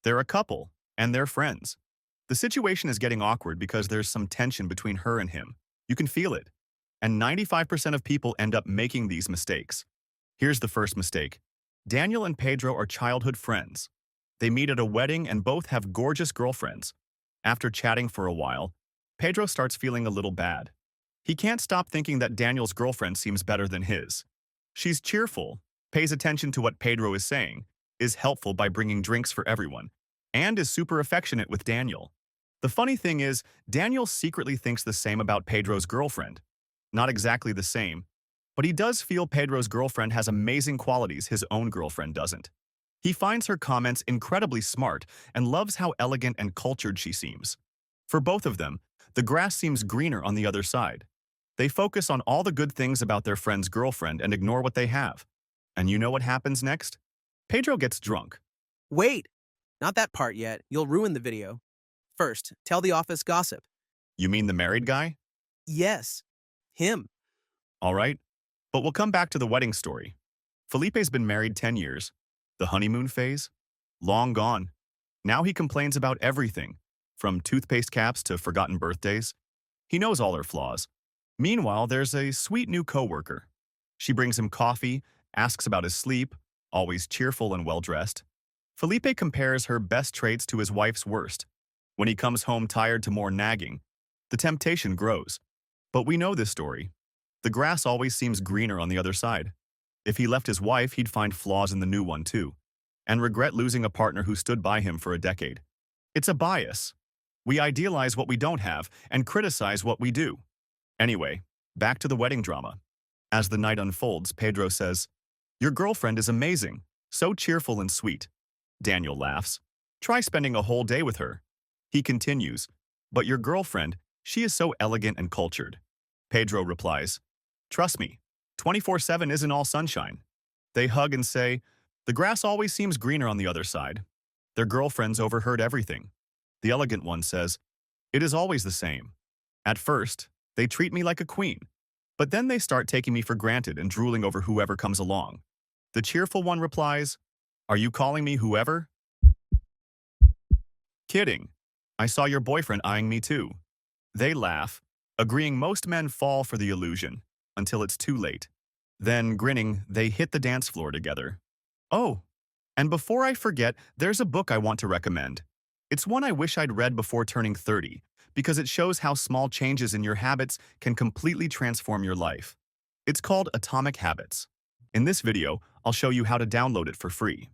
They're a couple, and they're friends. The situation is getting awkward because there's some tension between her and him. You can feel it. And 95% of people end up making these mistakes. Here's the first mistake. Daniel and Pedro are childhood friends. They meet at a wedding and both have gorgeous girlfriends. After chatting for a while, Pedro starts feeling a little bad. He can't stop thinking that Daniel's girlfriend seems better than his. She's cheerful, pays attention to what Pedro is saying, is helpful by bringing drinks for everyone, and is super affectionate with Daniel. The funny thing is, Daniel secretly thinks the same about Pedro's girlfriend. Not exactly the same, but he does feel Pedro's girlfriend has amazing qualities his own girlfriend doesn't. He finds her comments incredibly smart and loves how elegant and cultured she seems. For both of them, the grass seems greener on the other side. They focus on all the good things about their friend's girlfriend and ignore what they have. And you know what happens next? Pedro gets drunk. Wait! Not that part yet. You'll ruin the video. First, tell the office gossip. You mean the married guy? Yes. Him. All right. But we'll come back to the wedding story. Felipe's been married 10 years. The honeymoon phase? Long gone. Now he complains about everything, from toothpaste caps to forgotten birthdays. He knows all her flaws. Meanwhile, there's a sweet new coworker. She brings him coffee, asks about his sleep, always cheerful and well-dressed. Felipe compares her best traits to his wife's worst. When he comes home tired to more nagging, the temptation grows. But we know this story. The grass always seems greener on the other side. If he left his wife, he'd find flaws in the new one too, and regret losing a partner who stood by him for a decade. It's a bias. We idealize what we don't have and criticize what we do. Anyway, back to the wedding drama. As the night unfolds, Pedro says, "Your girlfriend is amazing, so cheerful and sweet." Daniel laughs. "Try spending a whole day with her." He continues, "But your girlfriend, she is so elegant and cultured." Pedro replies, "Trust me, 24/7 isn't all sunshine." They hug and say, "The grass always seems greener on the other side." Their girlfriends overheard everything. The elegant one says, "It is always the same. At first, they treat me like a queen, but then they start taking me for granted and drooling over whoever comes along." The cheerful one replies, "Are you calling me whoever?" "Kidding. I saw your boyfriend eyeing me too." They laugh, agreeing most men fall for the illusion until it's too late. Then, grinning, they hit the dance floor together. Oh, and before I forget, there's a book I want to recommend. It's one I wish I'd read before turning 30, because it shows how small changes in your habits can completely transform your life. It's called Atomic Habits. In this video, I'll show you how to download it for free.